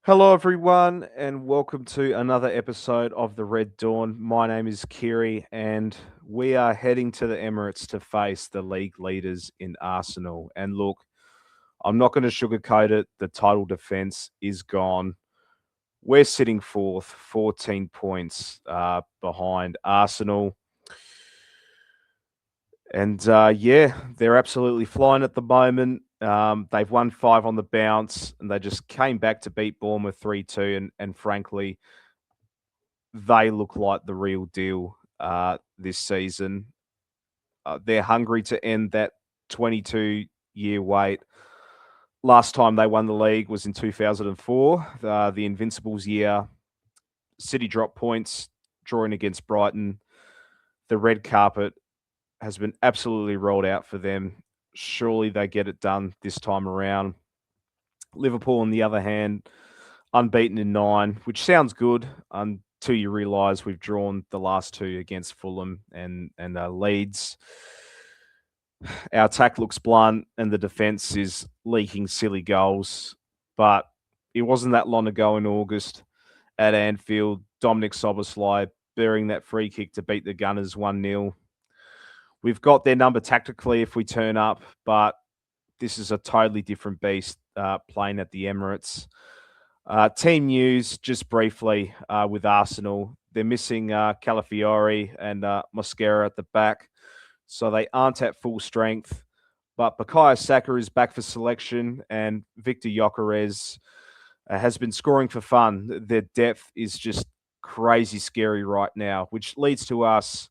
Hello, everyone, and welcome to another episode of the Red Dawn. My name is Kyri, and we are heading to the Emirates to face the league leaders in Arsenal. And look, I'm not going to sugarcoat it. The title defense is gone. We're sitting fourth, 14 points behind Arsenal. And yeah, they're absolutely flying at the moment. They've won five on the bounce, and they just came back to beat Bournemouth 3-2. And frankly, they look like the real deal this season. They're hungry to end that 22-year wait. Last time they won the league was in 2004, the Invincibles year. City dropped points, drawing against Brighton. The red carpet has been absolutely rolled out for them. Surely they get it done this time around. Liverpool, on the other hand, unbeaten in nine, which sounds good until you realise we've drawn the last two against Fulham and Leeds. Our attack looks blunt and the defence is leaking silly goals. But it wasn't that long ago in August at Anfield, Dominic Soboslai burying that free kick to beat the Gunners 1-0. We've got their number tactically if we turn up, but this is a totally different beast playing at the Emirates. Team news, just briefly, with Arsenal. They're missing Calafiori and Mosquera at the back, so they aren't at full strength. But Bukayo Saka is back for selection, and Victor Gyökeres has been scoring for fun. Their depth is just crazy scary right now, which leads to us.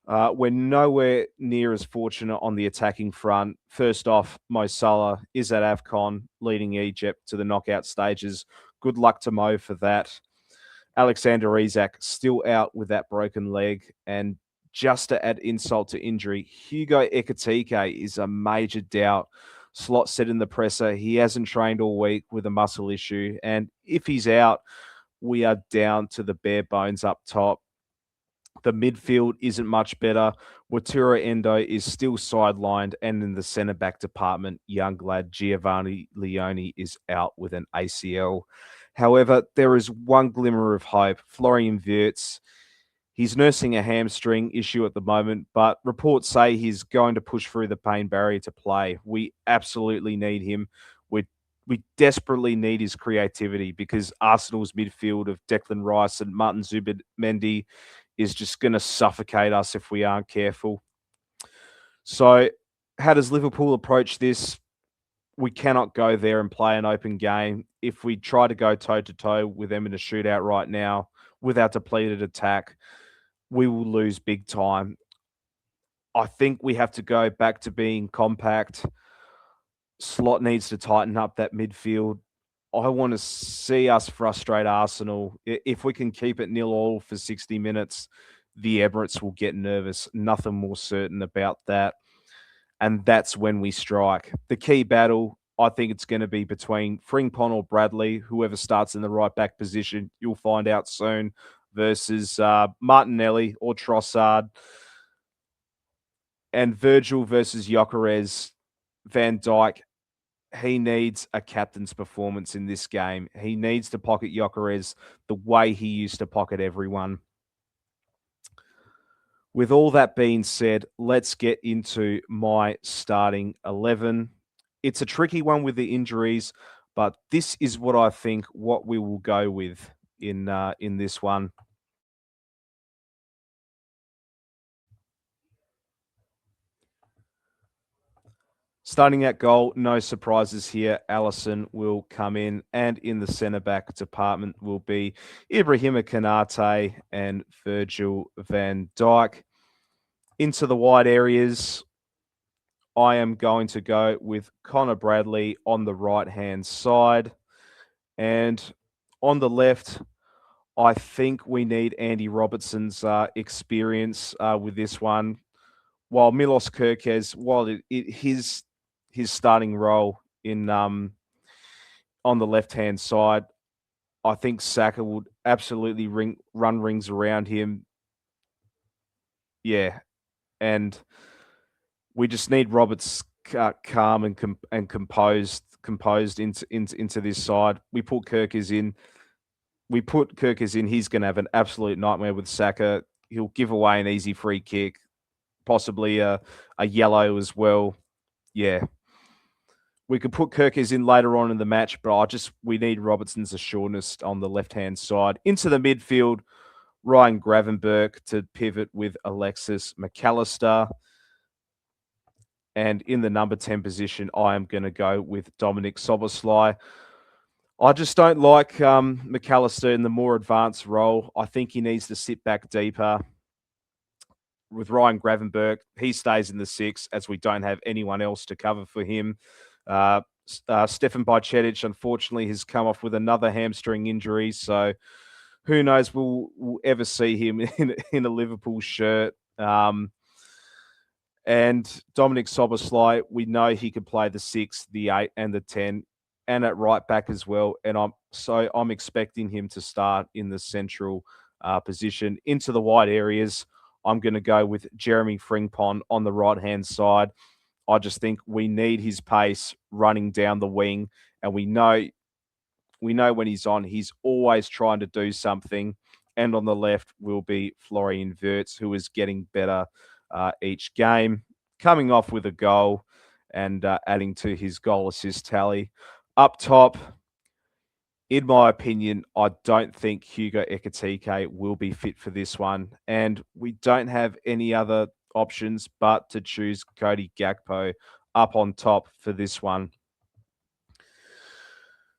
We're nowhere near as fortunate on the attacking front. First off, Mo Salah is at AFCON, leading Egypt to the knockout stages. Good luck to Mo for that. Alexander Isak still out with that broken leg. And just to add insult to injury, Hugo Ekitike is a major doubt. Slot said in the presser he hasn't trained all week with a muscle issue. And if he's out, we are down to the bare bones up top. The midfield isn't much better. Wataru Endo is still sidelined, and in the centre back department, young lad Giovanni Leone is out with an ACL. However, there is one glimmer of hope. Florian Wirtz, he's nursing a hamstring issue at the moment, but reports say he's going to push through the pain barrier to play. We absolutely need him. We desperately need his creativity because Arsenal's midfield of Declan Rice and Martin Zubimendi is just going to suffocate us if we aren't careful. So, how does Liverpool approach this? We cannot go there and play an open game. If we try to go toe to toe with them in a shootout right now with our depleted attack, we will lose big time. I think we have to go back to being compact. Slot needs to tighten up that midfield. I want to see us frustrate Arsenal. If we can keep it 0-0 for 60 minutes, the Emirates will get nervous. Nothing more certain about that. And that's when we strike. The key battle, I think it's going to be between Frimpong or Bradley, whoever starts in the right back position. You'll find out soon, versus Martinelli or Trossard. And Virgil versus Gyökeres, Van Dijk. He needs a captain's performance in this game. He needs to pocket Gyökeres the way he used to pocket everyone. With all that being said, let's get into my starting 11. It's a tricky one with the injuries, but this is what I think what we will go with in this one. Starting at goal, no surprises here. Allison will come in, and in the centre back department will be Ibrahima Kanate and Virgil van Dijk. Into the wide areas, I am going to go with Connor Bradley on the right hand side. And on the left, I think we need Andy Robertson's experience with this one. While Milos Kerkez, his starting role in on the left hand side, I think Saka would absolutely run rings around him. Yeah, and we just need Roberts calm and composed composed into this side. We put Kirkers in. He's going to have an absolute nightmare with Saka. He'll give away an easy free kick, possibly a yellow as well. Yeah. We could put Kirkers in later on in the match, but we need Robertson's assuredness on the left-hand side. Into the midfield, Ryan Gravenberch to pivot with Alexis McAllister. And in the number 10 position, I am going to go with Dominic Szoboszlai. I just don't like McAllister in the more advanced role. I think he needs to sit back deeper. With Ryan Gravenberch, he stays in the 6 as we don't have anyone else to cover for him. Stefan Bajcetic, unfortunately, has come off with another hamstring injury. So who knows we'll ever see him in a Liverpool shirt. And Dominic Szoboszlai, we know he could play the 6, the 8, and the 10, and at right back as well. And I'm expecting him to start in the central position. Into the wide areas, I'm going to go with Jeremy Frimpong on the right-hand side. I just think we need his pace running down the wing, and we know when he's on, he's always trying to do something. And on the left will be Florian Wirtz, who is getting better each game, coming off with a goal and adding to his goal assist tally. Up top, in my opinion, I don't think Hugo Ekitike will be fit for this one. And we don't have any other options but to choose Cody Gakpo up on top for this one.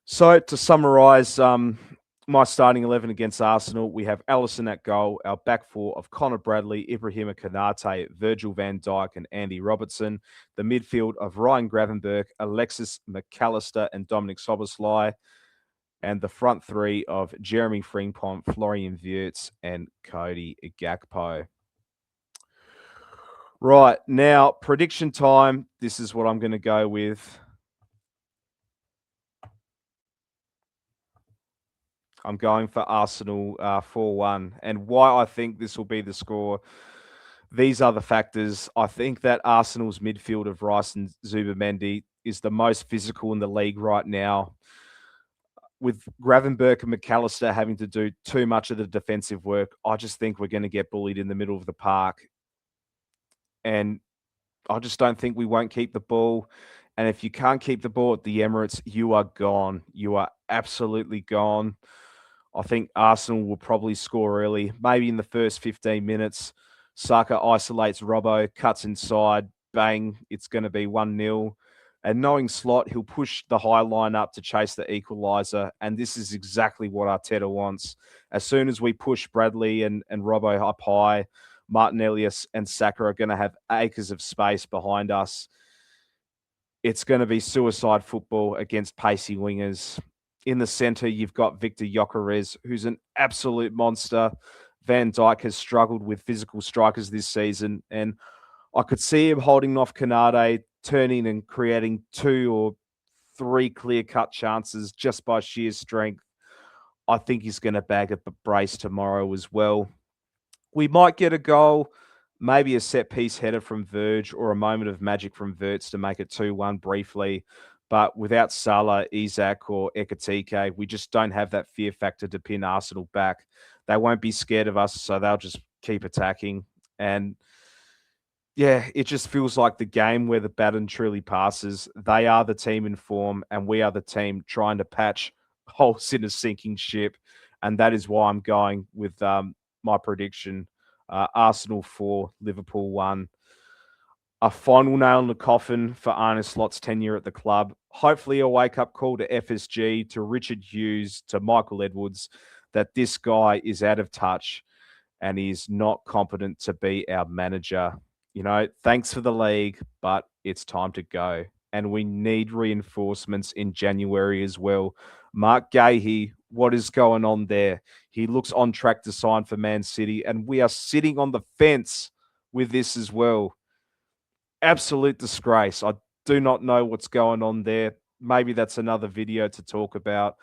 So to summarise my starting 11 against Arsenal, we have Alisson at goal, our back four of Connor Bradley, Ibrahima Konate, Virgil van Dijk and Andy Robertson, the midfield of Ryan Gravenberch, Alexis McAllister and Dominic Szoboszlai, and the front three of Jeremy Frimpong, Florian Wirtz and Cody Gakpo. Right, now prediction time. This is what I'm going to go with. I'm going for Arsenal 4-1. And why I think this will be the score, these are the factors. I think that Arsenal's midfield of Rice and Zubimendi is the most physical in the league right now. With Gravenberch and McAllister having to do too much of the defensive work, I just think we're going to get bullied in the middle of the park. And I just don't think we won't keep the ball. And if you can't keep the ball at the Emirates, you are gone. You are absolutely gone. I think Arsenal will probably score early, maybe in the first 15 minutes. Saka isolates Robbo, cuts inside, bang, it's going to be 1-0. And knowing Slot, he'll push the high line up to chase the equaliser. And this is exactly what Arteta wants. As soon as we push Bradley and Robbo up high, Martin Ellis and Saka are going to have acres of space behind us. It's going to be suicide football against pacey wingers. In the centre, you've got Victor Gyökeres, who's an absolute monster. Van Dijk has struggled with physical strikers this season, and I could see him holding off Konate, turning and creating 2 or 3 clear-cut chances just by sheer strength. I think he's going to bag a brace tomorrow as well. We might get a goal, maybe a set-piece header from Verge or a moment of magic from Wirtz to make it 2-1 briefly. But without Salah, Isak or Ekitike, we just don't have that fear factor to pin Arsenal back. They won't be scared of us, so they'll just keep attacking. And yeah, it just feels like the game where the baton truly passes. They are the team in form, and we are the team trying to patch holes in a sinking ship. And that is why I'm going with my prediction. Arsenal 4, Liverpool 1. A final nail in the coffin for Arne Slot's tenure at the club. Hopefully a wake-up call to FSG, to Richard Hughes, to Michael Edwards, that this guy is out of touch and he's not competent to be our manager. You know, thanks for the league, but it's time to go. And we need reinforcements in January as well. Mark Gahey, what is going on there? He looks on track to sign for Man City, and we are sitting on the fence with this as well. Absolute disgrace. I do not know what's going on there. Maybe that's another video to talk about.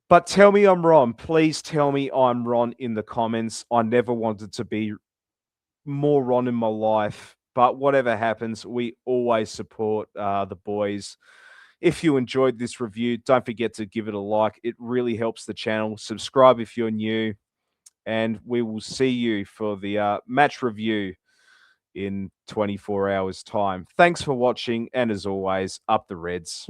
But tell me I'm wrong. Please tell me I'm wrong in the comments. I never wanted to be more wrong in my life. But whatever happens, we always support the boys. If you enjoyed this review, don't forget to give it a like. It really helps the channel. Subscribe if you're new, and we will see you for the match review in 24 hours' time. Thanks for watching, and as always, up the Reds.